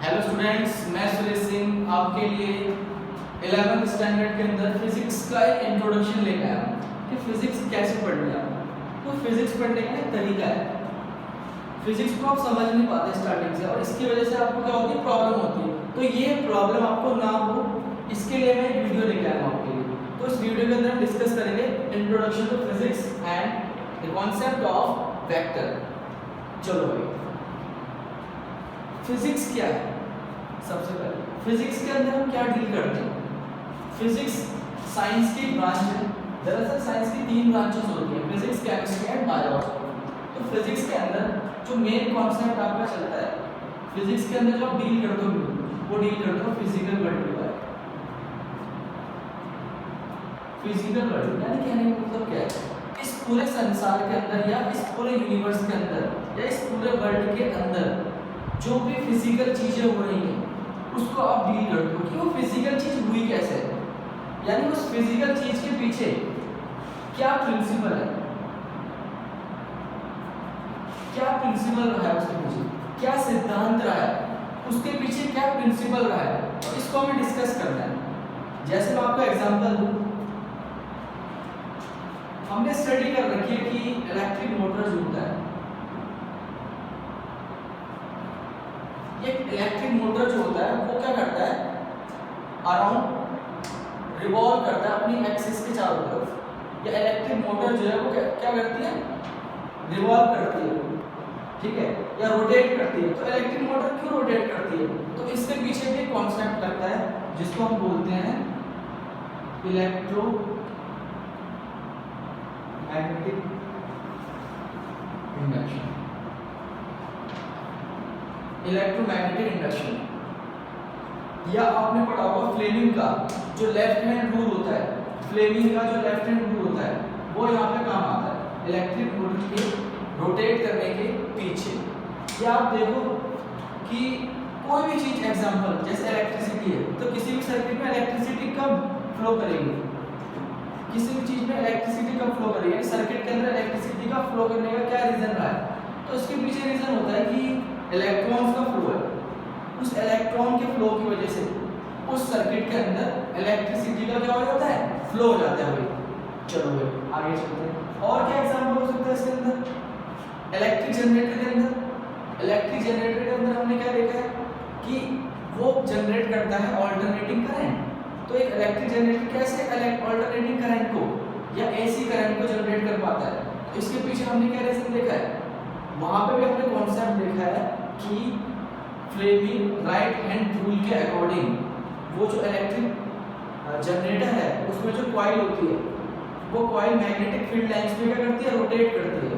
Hello students, मैं सुरेश सिंह आपके लिए 11th स्टैंडर्ड के अंदर फिजिक्स का एक इंट्रोडक्शन लेकर आया हूँ कि फिजिक्स कैसे पढ़नी है। तो फिजिक्स पढ़ने का एक तरीका है। फिजिक्स को आप समझ नहीं पाते स्टार्टिंग से और इसकी वजह से आपको क्या होती है, प्रॉब्लम होती है। तो ये प्रॉब्लम आपको ना हो, इसके लिए मैं एक वीडियो लेकर आया हूँ आपके लिए। तो इस वीडियो के अंदर हम डिस्कस करेंगे introduction to physics and the concept of vector. चलो भाई, फिजिक्स क्या है? सबसे पहले फिजिक्स के अंदर हम क्या डील करते हैं? फिजिक्स साइंस की ब्रांच है। दरअसल साइंस की 3 ब्रांचेस होती हैं, फिजिक्स, केमिस्ट्री एंड बायोलॉजी। तो फिजिक्स के अंदर जो मेन कॉन्सेप्ट आपका चलता है, फिजिक्स के अंदर जो आप डील करते हो वो डील करते हो फिजिकल वर्ल्ड के बारे में। फिजिकल वर्ल्ड यानी कहने का मतलब क्या है? इस पूरे संसार के अंदर या इस पूरे यूनिवर्स के अंदर या इस पूरे वर्ल्ड के अंदर जो भी फिजिकल चीजें हो रही हैं उसको आप डील करते हो कि वो फिजिकल चीज हुई कैसे है, यानी उस फिजिकल चीज के पीछे क्या प्रिंसिपल है, क्या प्रिंसिपल रहा है उसके पीछे, क्या सिद्धांत रहा है, उसके पीछे क्या प्रिंसिपल रहा है, तो इसको हमें डिस्कस करना है। जैसे मैं आपको एग्जांपल दूं, हमने स्टडी कर रखी है कि इलेक्ट्रिक मोटर जो होता है, एक इलेक्ट्रिक मोटर जो होता है वो क्या करता है, अराउंड रिवॉल्व करता है अपनी एक्सिस के चारों तरफ। या इलेक्ट्रिक मोटर जो है वो क्या करती है, रिवॉल्व करती है, ठीक है, या रोटेट करती है। तो इलेक्ट्रिक मोटर क्यों रोटेट करती है? तो इसके पीछे भी कॉन्सेप्ट लगता है जिसको हम बोलते हैं electro magnetic induction. Electromagnetic induction, या आपने पढ़ा होगा फ्लेमिंग का जो लेफ्ट हैंड रूल होता है, फ्लेमिंग का जो लेफ्ट हैंड रूल होता है वो यहाँ पे काम आता है इलेक्ट्रिक मोटर के रोटेट करने के पीछे। या आप देखो कि कोई भी चीज, एग्जांपल जैसे इलेक्ट्रिसिटी है, तो किसी भी सर्किट में इलेक्ट्रिसिटी कब फ्लो करेगी, किसी भी चीज में इलेक्ट्रिसिटी कब फ्लो करेगी, सर्किट के अंदर इलेक्ट्रिसिटी का फ्लो करने का क्या रीजन रहा है? तो इसके पीछे रीजन होता है कि इलेक्ट्रॉन्स का फ्लो है। उस इलेक्ट्रॉन के फ्लो की वजह से उस सर्किट के अंदर इलेक्ट्रिसिटी का क्या हो जाता है, फ्लो हो जाता है भाई। चलो भाई आगे चलते हैं। और क्या एग्जांपल हो सकता है इसके अंदर? इलेक्ट्रिक जनरेटर के अंदर, इलेक्ट्रिक जनरेटर के अंदर हमने क्या देखा है कि वो जनरेट करता है ऑल्टरनेटिंग करंट। तो एक इलेक्ट्रिक जनरेटर कैसे ऑल्टरनेटिंग करंट को या एसी करंट को जनरेट कर पाता है? तो इसके पीछे हमने क्या रीजन देखा है? वहां पे भी हमने कॉन्सेप्ट देखा है कि फ्लेमिंग राइट हैंड रूल के अकॉर्डिंग वो जो इलेक्ट्रिक जनरेटर है उसमें जो कॉइल होती है वो कॉइल मैग्नेटिक फील्ड लाइंस पे क्या करती है, रोटेट करती है।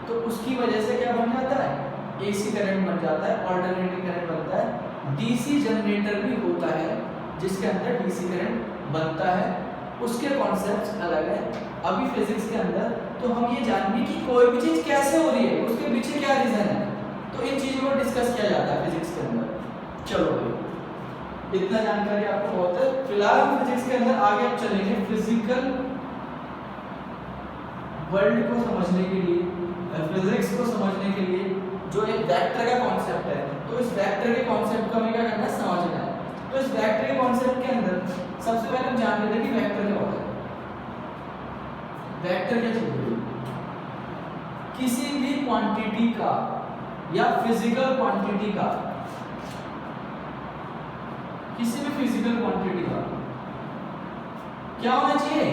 तो उसकी वजह से क्या बन जाता है, एसी करंट बन जाता है, ऑल्टरनेटिंग करंट बनता है। डीसी जनरेटर भी होता है जिसके अंदर डीसी करंट बनता है, उसके कॉन्सेप्ट्स अलग है। अभी फिजिक्स के अंदर तो हम ये जानेंगे कि कोई भी चीज कैसे हो रही है, उसके पीछे क्या रीजन है। तो इन चीजों को डिस्कस किया जाता है फिजिक्स के अंदर। चलो भाई, इतना जानकारी आपको बहुत है। फिलहाल हम फिजिक्स के अंदर आगे अब चलेंगे फिजिकल वर्ल्ड को समझने के लिए, फिजिक्स को समझने के लिए जो एक वेक्टर का कॉन्सेप्ट है। तो इस वेक्टर के कॉन्सेप्ट को हमें क्या करना है, समझना है। तो इस वेक्टर के कॉन्सेप्ट के अंदर सबसे पहले हम जान लेते हैं कि वेक्टर क्या होता है। वेक्टर क्या चीज है? किसी भी क्वांटिटी का या फिजिकल क्वांटिटी का, किसी भी फिजिकल क्वांटिटी का क्या होना चाहिए,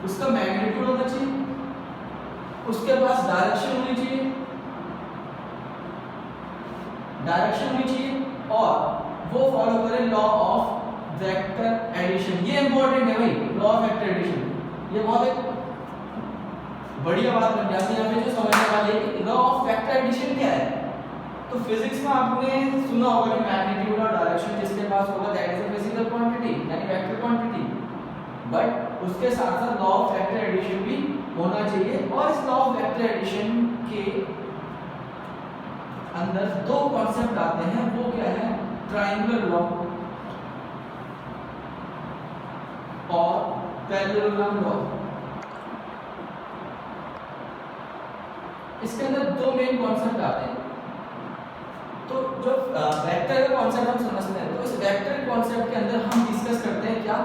उसका मैग्नीट्यूड होना चाहिए, उसके पास डायरेक्शन होनी चाहिए, डायरेक्शन होनी चाहिए, और वो फॉलो करे लॉ ऑफ वेक्टर एडिशन। ये इंपॉर्टेंट है भाई, लॉ ऑफ वेक्टर एडिशन। ये बहुत एक बढ़िया बात बन जाती है यहाँ पे जो समझने वाली है कि लॉ ऑफ वेक्टर एडिशन क्या है। तो फिजिक्स में आपने सुना होगा कि मैग्नीट्यूड और डायरेक्शन जिसके पास होगा that is a physical quantity यानी वेक्टर क्वांटिटी, बट उसके साथ साथ लॉ ऑफ वेक्टर एडिशन भी होना चाहिए। और इस लॉ ऑफ वेक्टर एडिशन के अंदर 2 कॉन्सेप्ट आते हैं, वो क्या है, ट्रायंगुलर लॉ और पैरेललोग्राम लॉ। इसके अंदर 2 मेन कॉन्सेप्ट आते हैं। तो तो जो वेक्टर का कॉन्सेप्ट हम समझते हैं, तो इस वेक्टर कॉन्सेप्ट के अंदर हम डिस्कस करते हैं क्या,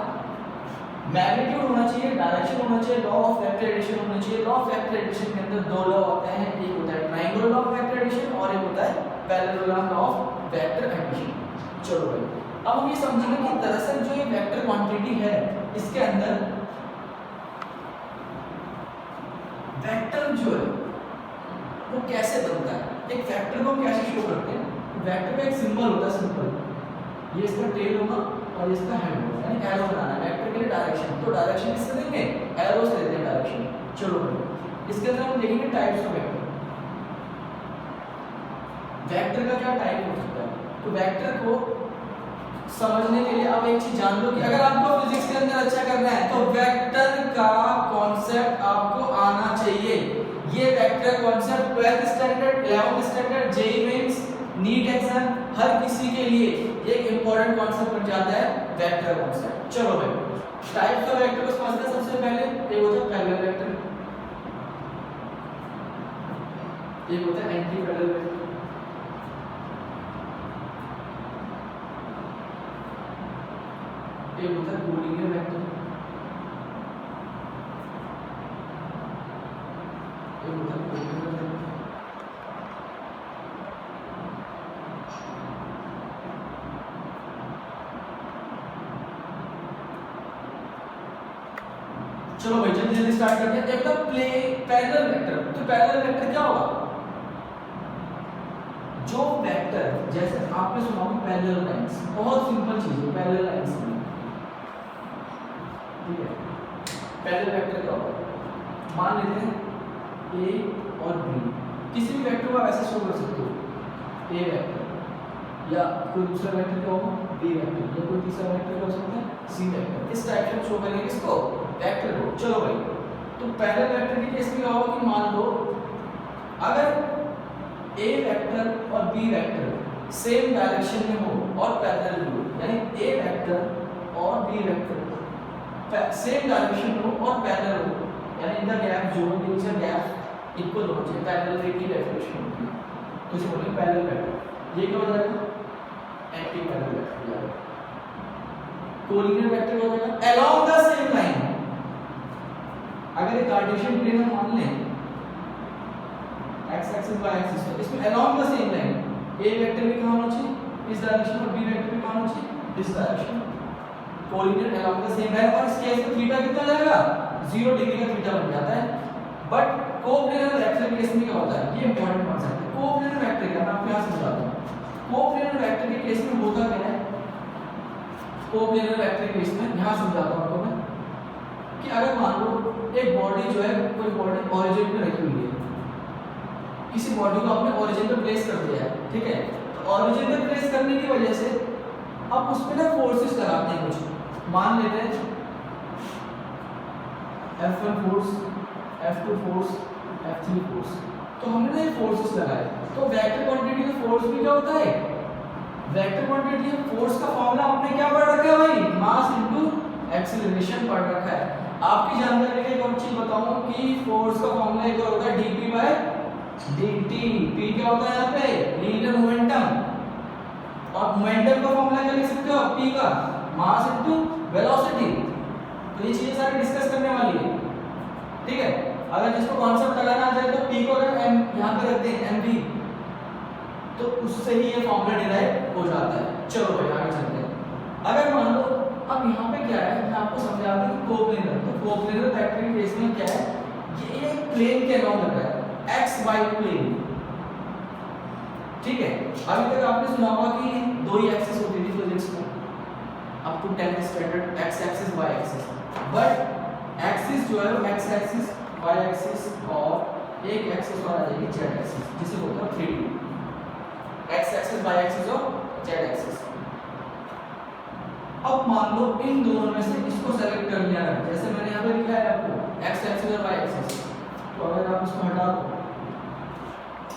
मैग्नीट्यूड होना चाहिए, डायरेक्शन होना चाहिए, लॉ ऑफ वेक्टर एडिशन होना चाहिए। लॉ ऑफ वेक्टर एडिशन के अंदर दो लॉ होते हैं, एक होता है triangular law of vector addition और एक होता है parallelogram law of vector addition. चलो भाई, अब हम ये समझेंगे कि दरअसल जो ये वेक्टर क्वांटिटी है इसके अंदर वेक्टर जो है वो कैसे बनता है, एक वेक्टर को कैसे शो करते हैं। वेक्टर का एक सिंबल होता है, सिंपल, ये इसका टेल होगा और इसका हेड होगा, यानी एरो बनाना है वेक्टर के लिए। डायरेक्शन, तो डायरेक्शन किससे देंगे, एरो से देते हैं डायरेक्शन। चलो भाई, इसके अंदर हम देखेंगे टाइप्स ऑफ वेक्टर। वेक्टर का क्या टाइप हो सकता है, तो वेक्टर को समझने के लिए आप एक चीज जान लो कि अगर आपको फिजिक्स के अंदर अच्छा करना है तो वेक्टर का कॉन्सेप्ट आपको आना चाहिए। ये vector concept 12th standard, 11th standard, JEE mains, NEET exam, हर किसी के लिए एक इंपॉर्टेंट कॉन्सेप्ट बन जाता है वेक्टर कॉन्सेप्ट। चलो भाई, टाइप्स ऑफ वेक्टर को समझते हैं। सबसे पहले एक होता है पैरेलल वेक्टर, एक होता है एंटी पैरेलल वेक्टर, एक होता है कोलिनियर वेक्टर, एक होता है कोलिनियर वेक्टर। चलो भाई जल्दी जल्दी स्टार्ट करते हैं। एक तो पैरेलल वेक्टर, तो पैरेलल वेक्टर क्या होगा, जो वेक्टर, जैसे आपने सुना होगा पैरेलल लाइंस, बहुत सिंपल चीज है पैरेलल लाइंस, ठीक है। पैरेलल वेक्टर क्या होगा, मान लेते हैं ए और बी, किसी भी वेक्टर को आप ऐसे शो कर सकते हो, ए वेक्टर, या कोई दूसरा वेक्टर क्या होगा, बी वेक्टर, या कोई तीसरा वेक्टर क्या हो सकता है, सी वेक्टर। इस टाइप से शो करेंगे इसको, वेक्टर को। चलो भाई, तो पैरेलल वेक्टर की केस में क्या होगा कि मान लो अगर ए वेक्टर और बी वेक्टर सेम डायरेक्शन में हो और पैरेलल हो, यानी ए वेक्टर और बी वेक्टर सेम डायरेक्शन में हो और पैरेलल हो, यानी इनका गैप जो है, इनका गैप इक्वल होना चाहिए, पैरेलल की डेफिनेशन होती है, तो इसे बोलेंगे पैरेलल वेक्टर। ये क्या हो जाएगा, एंटी पैरेलल वेक्टर हो जाएगा। कोलिनियर वेक्टर हो जाएगा अलोंग द सेम लाइन। अगर एक कार्टेशियन प्लेन हम मान लें, x एक्सिस y एक्सिस, तो इसमें along the same line a vector भी कहां होना चाहिए, इस डायरेक्शन, और b वेक्टर भी कहां होना चाहिए, इस direction. Collinear along the same line, और इस केस में थीटा कितना हो जाएगा, 0 डिग्री का थीटा बन जाता है। बट कोप्लेनर वेक्टर केस में क्या होता है, ये इंपॉर्टेंट कॉन्सेप्ट है। कोप्लेनर वेक्टर क्या, मैं आपको यहां समझाता हूं। कोप्लेनर वेक्टर के केस में होता क्या है, कोप्लेनर वेक्टर के केस में यहां समझाता हूं आपको मैं, कि अगर मान लो एक बॉडी जो है, कोई बॉडी ओरिजिन पे रखी हुई है, किसी बॉडी को आपने ओरिजिन पे प्लेस कर दिया है, ठीक है, तो ओरिजिन पे प्लेस करने की वजह से अब उस पे ना फोर्सेस लगाते हैं कुछ, मान लेते हैं F1 force, F2 force, F3 force, तो हमने ना ये फोर्सेस लगाए। तो वेक्टर क्वांटिटी का फोर्स भी क्या होता है, वेक्टर क्वांटिटी फोर्स का फॉर्मूला आपने क्या पढ़ रखा है भाई, मास इनटू एक्सीलरेशन पढ़ रखा है। आपकी जानकारी के लिए एक और चीज बताऊं कि फोर्स का फॉर्मूला एक और होता है dp बाय dt। p क्या होता है यहाँ पे, लीनियर मोमेंटम, और मोमेंटम का फॉर्मूला क्या लिख सकते हो, p का मास इनटू वेलोसिटी। तो ये चीजें सारी डिस्कस करने वाली है, ठीक है। अगर जिसको कॉन्सेप्ट लगाना आ जाए तो p को अगर m यहाँ पे रखते हैं mv, तो उससे ही ये फॉर्मूला डिराइव हो जाता है। चलो भाई आगे चलते हैं। अगर मान लो अब यहाँ पे क्या है, मैं आपको समझाता हूँ कोप्लेनर। तो कोप्लेनर वेक्टर के केस में क्या है, ये एक प्लेन के अलोंग लग रहा है, एक्स वाई प्लेन, ठीक है। अभी तक आपने सुना होगा कि दो ही एक्सिस होती थी फिजिक्स में, up to 10th standard, x axis y axis. But axis जो है वो एक्स एक्सिस, वाई एक्सिस, और एक एक्सिस और आ जाएगी जेड एक्सिस, जिसे बोलते हैं 3D, x axis, y axis और जेड एक्सिस। अब मान लो इन दोनों में से इसको सेलेक्ट कर लिया है, जैसे मैंने यहाँ पे लिखा है आपको एक्स एक्सिस और वाई एक्सिस, तो अगर आप इसको हटा दो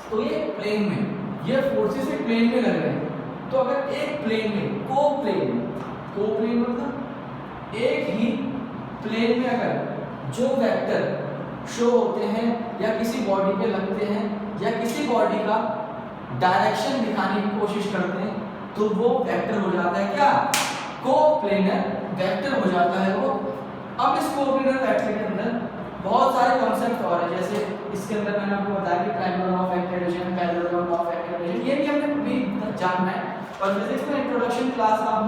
तो ये प्लेन में, ये फोर्सेस एक प्लेन में लग रहे हैं। तो अगर एक प्लेन में कोप्लेन मतलब एक ही प्लेन में अगर जो वेक्टर शो होते हैं या किसी बॉडी पे लगते हैं या किसी बॉडी का डायरेक्शन दिखाने की कोशिश करते हैं तो वो वेक्टर हो जाता है क्या, कोप्लेनर वेक्टर हो जाता है वो। अब इस कोप्लेनर वेक्टर के अंदर बहुत सारे कॉन्सेप्ट और है, जैसे इसके अंदर मैंने आपको बताया कि ट्रायंगुलर ऑफ एक्टेशन, पैरेलल ऑफ एक्टेशन, ये भी हमने भी जानना है। और फिजिक्स में इंट्रोडक्शन क्लास का हम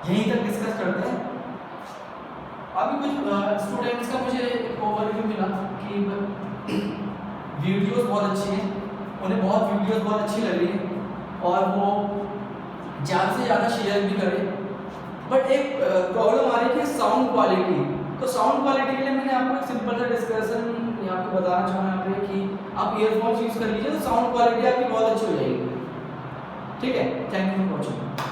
यहीं तक डिस्कस करते हैं। अभी कुछ स्टूडेंट्स का मुझे एक ओवरव्यू मिला कि वीडियोस बहुत अच्छी हैं, उन्हें वीडियोस बहुत अच्छी लग रही है और वो ज़्यादा से ज़्यादा शेयर भी करें, बट एक प्रॉब्लम आ रही है कि साउंड क्वालिटी। तो साउंड क्वालिटी के लिए मैंने आपको एक सिंपल सा डिस्कशन आपको बताना चाहूँ यहाँ पे कि आप ईयरफोन्स यूज़ कर लीजिए तो साउंड क्वालिटी आपकी बहुत अच्छी हो जाएगी। ठीक है, थैंक यू फॉर वॉचिंग।